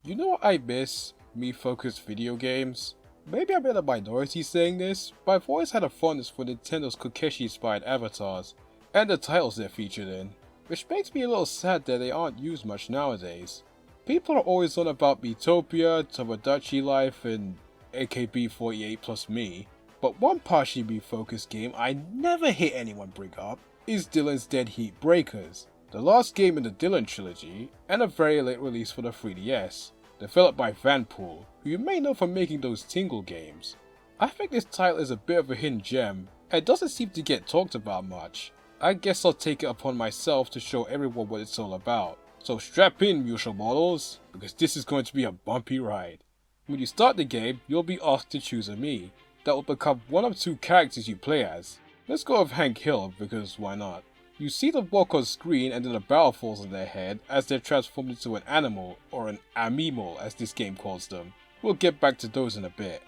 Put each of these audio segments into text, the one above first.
You know what I miss? Me-focused video games? Maybe I'm in a minority saying this, but I've always had a fondness for Nintendo's Kokeshi-inspired avatars, and the titles they're featured in, which makes me a little sad that they aren't used much nowadays. People are always on about Miitopia, Tomodachi Life, and AKB48 plus me, but one partially me-focused game I never hear anyone bring up is Dillon's Dead Heat Breakers, the last game in the Dillon trilogy, and a very late release for the 3DS. Developed by Vanpool, who you may know from making those Tingle games. I think this title is a bit of a hidden gem, and doesn't seem to get talked about much. I guess I'll take it upon myself to show everyone what it's all about. So strap in, Musha models, because this is going to be a bumpy ride. When you start the game, you'll be asked to choose a Mii, that will become one of two characters you play as. Let's go with Hank Hill, because why not? You see them walk on screen and then a barrel falls on their head as they're transformed into an animal, or an Amiimal as this game calls them. We'll get back to those in a bit.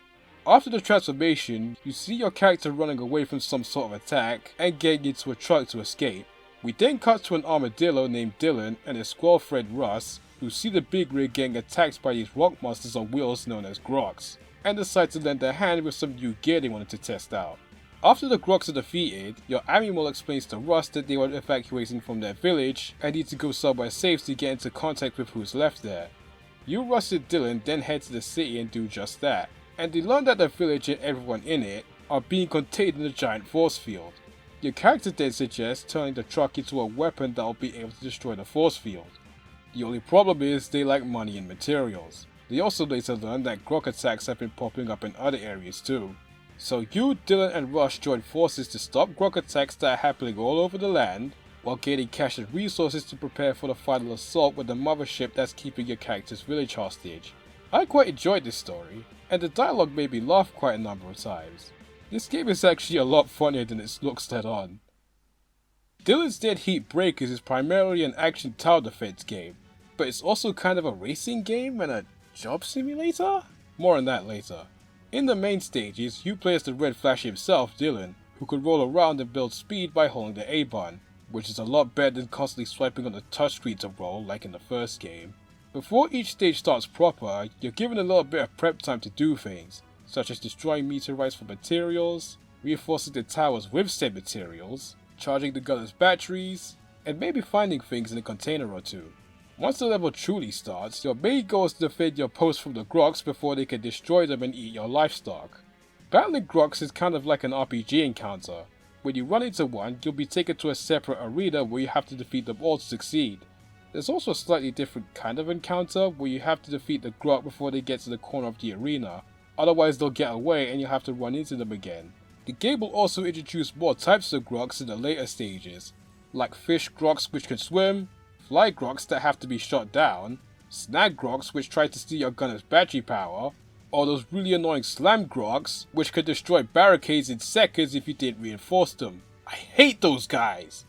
After the transformation, you see your character running away from some sort of attack and getting into a truck to escape. We then cut to an armadillo named Dillon and his squirrel friend Russ, who see the big rig getting attacked by these rock monsters on wheels known as Groks, and decide to lend a hand with some new gear they wanted to test out. After the Groks are defeated, your Amiimal explains to Russ that they were evacuating from their village and need to go somewhere safe to get into contact with who's left there. You, Russ and Dillon then head to the city and do just that, and they learn that the village and everyone in it are being contained in a giant force field. Your character then suggests turning the truck into a weapon that will be able to destroy the force field. The only problem is they lack money and materials. They also later learn that Grok attacks have been popping up in other areas too. So you, Dillon and Rush join forces to stop Grok attacks that are happening all over the land, while gaining cash and resources to prepare for the final assault with the mothership that's keeping your character's village hostage. I quite enjoyed this story, and the dialogue made me laugh quite a number of times. This game is actually a lot funnier than it looks let on. Dillon's Dead Heat Breakers is primarily an action tower defense game, but it's also kind of a racing game and a job simulator? More on that later. In the main stages, you play as the Red Flash himself, Dillon, who can roll around and build speed by holding the A button, which is a lot better than constantly swiping on the touchscreen to roll like in the first game. Before each stage starts proper, you're given a little bit of prep time to do things, such as destroying meteorites for materials, reinforcing the towers with said materials, charging the gunner's batteries, and maybe finding things in a container or two. Once the level truly starts, your main goal is to defend your post from the Groks before they can destroy them and eat your livestock. Battling Groks is kind of like an RPG encounter. When you run into one, you'll be taken to a separate arena where you have to defeat them all to succeed. There's also a slightly different kind of encounter where you have to defeat the Grok before they get to the corner of the arena, otherwise they'll get away and you'll have to run into them again. The game will also introduce more types of Groks in the later stages, like fish Groks which can swim, fly Groks that have to be shot down, snag Groks which try to steal your gunner's battery power, or those really annoying slam Groks which could destroy barricades in seconds if you didn't reinforce them. I hate those guys!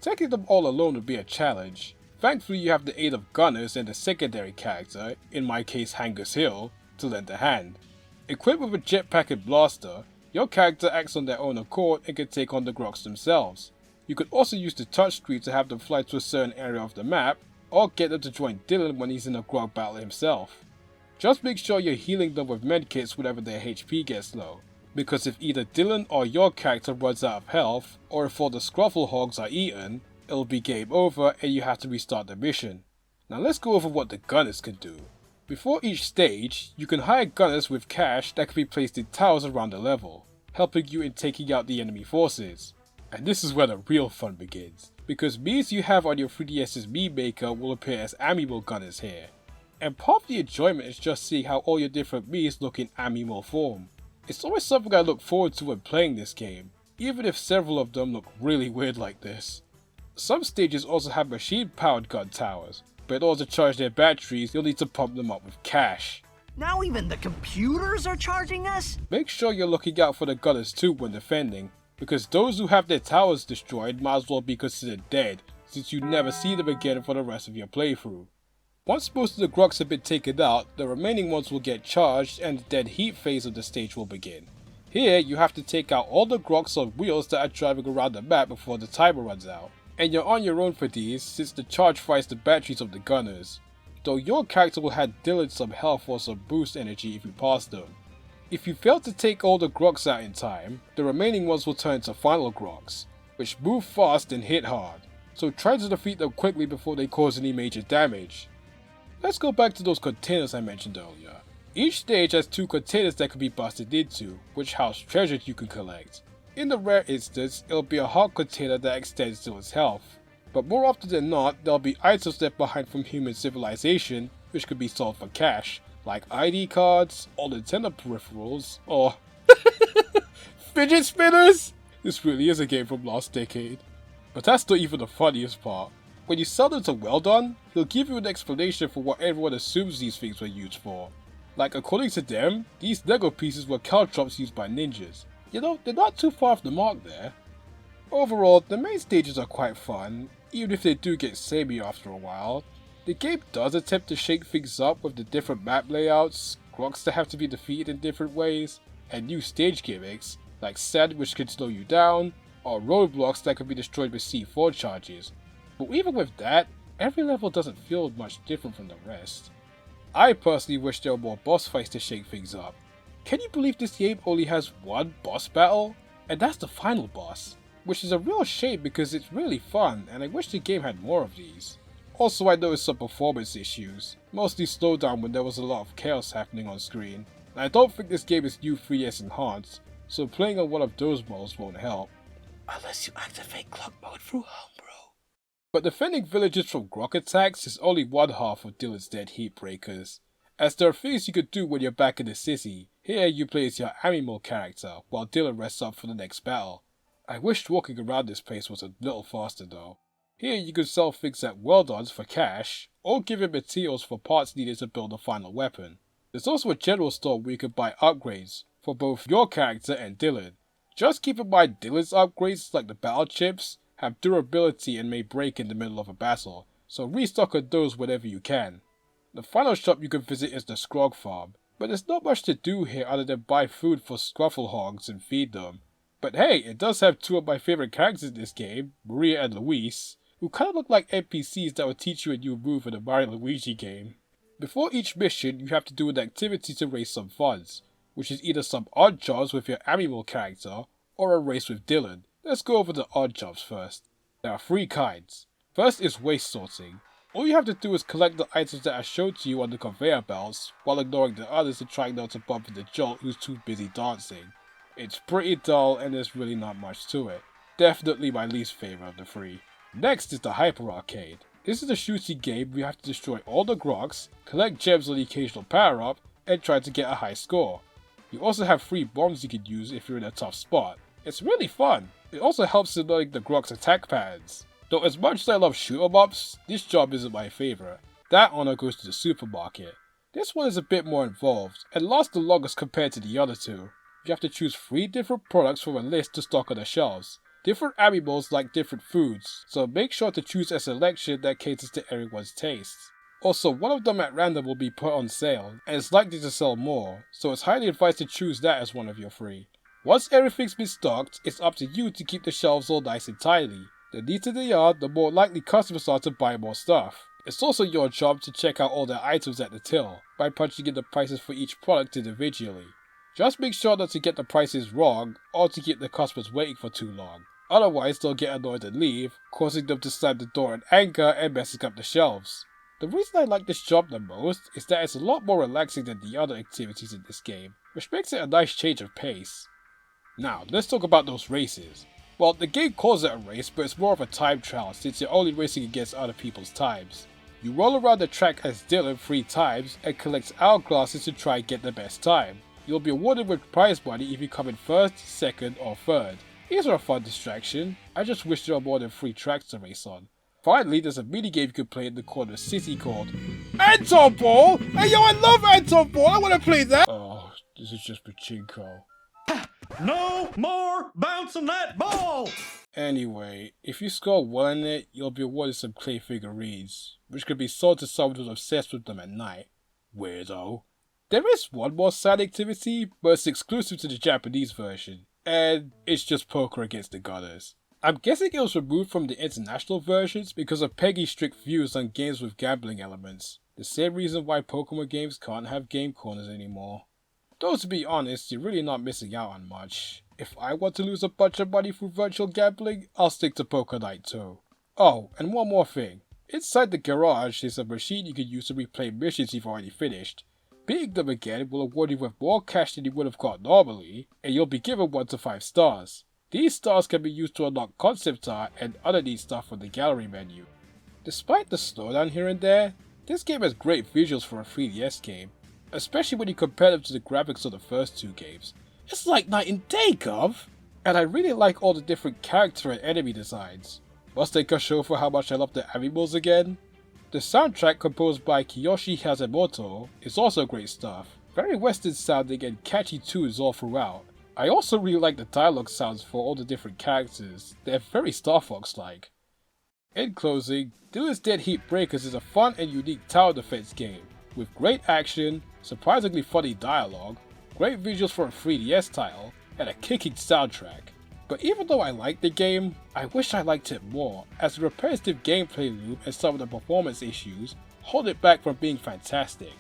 Taking them all alone would be a challenge. Thankfully you have the aid of Gunners and a secondary character, in my case Hangus Hill, to lend a hand. Equipped with a jetpack and blaster, your character acts on their own accord and can take on the Groks themselves. You could also use the touchscreen to have them fly to a certain area of the map, or get them to join Dillon when he's in a Grok battle himself. Just make sure you're healing them with medkits whenever their HP gets low, because if either Dillon or your character runs out of health, or if all the Scruffle Hogs are eaten, it'll be game over and you have to restart the mission. Now let's go over what the Gunners can do. Before each stage, you can hire Gunners with cash that can be placed in towers around the level, helping you in taking out the enemy forces. And this is where the real fun begins, because Miis you have on your 3DS's Mii Maker will appear as Amiimal Gunners here. And part of the enjoyment is just seeing how all your different Miis look in Amiimal form. It's always something I look forward to when playing this game, even if several of them look really weird like this. Some stages also have machine-powered gun towers, but in order to charge their batteries, you'll need to pump them up with cash. Now even the computers are charging us? Make sure you're looking out for the Gunners too when defending, because those who have their towers destroyed might as well be considered dead, since you never see them again for the rest of your playthrough. Once most of the Groks have been taken out, the remaining ones will get charged and the dead heat phase of the stage will begin. Here, you have to take out all the Groks on wheels that are driving around the map before the timer runs out. And you're on your own for these, since the charge fires the batteries of the Gunners. though your character will hand Dillon some health or some boost energy if you pass them. If you fail to take all the Groks out in time, the remaining ones will turn to final Groks, which move fast and hit hard, so try to defeat them quickly before they cause any major damage. Let's go back to those containers I mentioned earlier. Each stage has 2 containers that can be busted into, which house treasures you can collect. In the rare instance, it'll be a heart container that extends to its health, but more often than not, there'll be items left behind from human civilization, which could be sold for cash, like ID cards, or Nintendo peripherals, or fidget spinners! This really is a game from last decade. But that's not even the funniest part. When you sell them to Well Done, he'll give you an explanation for what everyone assumes these things were used for. Like, according to them, these Lego pieces were caltrops used by ninjas. You know, they're not too far off the mark there. Overall, the main stages are quite fun, even if they do get samey after a while. The game does attempt to shake things up with the different map layouts, Groks that have to be defeated in different ways, and new stage gimmicks, like sand which can slow you down, or roadblocks that can be destroyed with C4 charges. But even with that, every level doesn't feel much different from the rest. I personally wish there were more boss fights to shake things up. Can you believe this game only has one boss battle? And that's the final boss, which is a real shame because it's really fun and I wish the game had more of these. Also, I noticed some performance issues, mostly slowdown when there was a lot of chaos happening on screen, and I don't think this game is new 3DS enhanced, so playing on one of those modes won't help. Unless you activate clock mode through homebrew. But defending villagers from Grok attacks is only one half of Dillon's dead heat breakers, as there are things you could do when you're back in the city. Here you play as your Amiimal character, while Dillon rests up for the next battle. I wished walking around this place was a little faster though. Here you can sell things at Well Done's for cash, or give him materials for parts needed to build a final weapon. There's also a general store where you can buy upgrades for both your character and Dillon. Just keep in mind Dillon's upgrades, like the battle chips, have durability and may break in the middle of a battle, so restock on those whenever you can. The final shop you can visit is the Scrog Farm, but there's not much to do here other than buy food for Scruffle Hogs and feed them. But hey, it does have 2 of my favorite characters in this game, Maria and Luis, who kinda look like NPCs that would teach you a new move in a Mario Luigi game. Before each mission, you have to do an activity to raise some funds, which is either some Oddjobs with your Amiimal character, or a race with Dillon. Let's go over the Oddjobs first. There are 3 kinds. First is waste sorting. All you have to do is collect the items that are shown to you on the conveyor belts, while ignoring the others and trying not to bump into Jolt who's too busy dancing. It's pretty dull and there's really not much to it. Definitely my least favorite of the 3. Next is the Hyper Arcade. This is a shooting game where you have to destroy all the Groks, collect gems on the occasional power up, and try to get a high score. You also have 3 bombs you can use if you're in a tough spot. It's really fun. It also helps in learning the Groks' attack patterns. Though as much as I love shoot 'em ups, this job isn't my favorite. That honor goes to the supermarket. This one is a bit more involved, and lasts the longest compared to the other 2. You have to choose 3 different products from a list to stock on the shelves. Different Amiibals like different foods, so make sure to choose a selection that caters to everyone's tastes. Also, one of them at random will be put on sale, and it's likely to sell more, so it's highly advised to choose that as one of your 3. Once everything's been stocked, it's up to you to keep the shelves all nice and tidy. The neater they are, the more likely customers are to buy more stuff. It's also your job to check out all their items at the till, by punching in the prices for each product individually. Just make sure not to get the prices wrong, or to keep the customers waiting for too long. Otherwise they'll get annoyed and leave, causing them to slam the door in anger and messing up the shelves. The reason I like this job the most is that it's a lot more relaxing than the other activities in this game, which makes it a nice change of pace. Now, let's talk about those races. Well, the game calls it a race, but it's more of a time trial since you're only racing against other people's times. You roll around the track as Dillon 3 times and collect hourglasses to try and get the best time. You'll be awarded with prize money if you come in first, second, or third. These are a fun distraction. I just wish there were more than 3 tracks to race on. Finally, there's a minigame you can play in the corner city called Anton Ball! Hey yo, I love Anton Ball! I wanna play that! Oh, this is just pachinko. No more bouncing that ball! Anyway, if you score well in it, you'll be awarded some clay figurines, which could be sold to someone who's obsessed with them at night. Weirdo. There is one more side activity, but it's exclusive to the Japanese version, and it's just poker against the Gunners. I'm guessing it was removed from the international versions because of Peggy's strict views on games with gambling elements. The same reason why Pokemon games can't have game corners anymore. Though to be honest, you're really not missing out on much. If I want to lose a bunch of money through virtual gambling, I'll stick to Poker Night too. Oh, and one more thing. Inside the garage is a machine you can use to replay missions you've already finished. Beating them again will award you with more cash than you would have got normally, and you'll be given 1 to 5 stars. These stars can be used to unlock concept art and other neat stuff from the gallery menu. Despite the slowdown here and there, this game has great visuals for a 3DS game, especially when you compare them to the graphics of the first 2 games. It's like night and day, Gov! And I really like all the different character and enemy designs. Must take a show for how much I love the Amiimals again. The soundtrack, composed by Kiyoshi Hasemoto, is also great stuff. Very western sounding and catchy tunes all throughout. I also really like the dialogue sounds for all the different characters. They're very Star Fox-like. In closing, Dillon's Dead Heat Breakers is a fun and unique tower defense game, with great action, surprisingly funny dialogue, great visuals for a 3DS title, and a kicking soundtrack. But even though I like the game, I wish I liked it more, as the repetitive gameplay loop and some of the performance issues hold it back from being fantastic.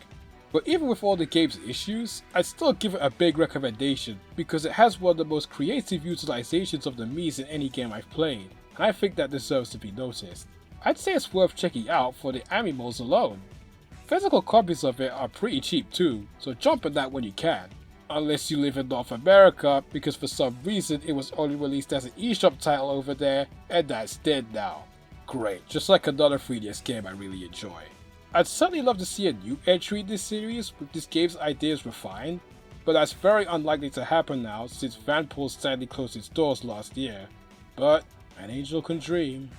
But even with all the game's issues, I'd still give it a big recommendation because it has one of the most creative utilizations of the Miis in any game I've played, and I think that deserves to be noticed. I'd say it's worth checking out for the Amiimals alone. Physical copies of it are pretty cheap too, so jump on that when you can. Unless you live in North America, because for some reason it was only released as an eShop title over there, and that's dead now. Great, just like another 3DS game I really enjoy. I'd certainly love to see a new entry in this series with this game's ideas refined, but that's very unlikely to happen now since Vanpool sadly closed its doors last year. But an angel can dream.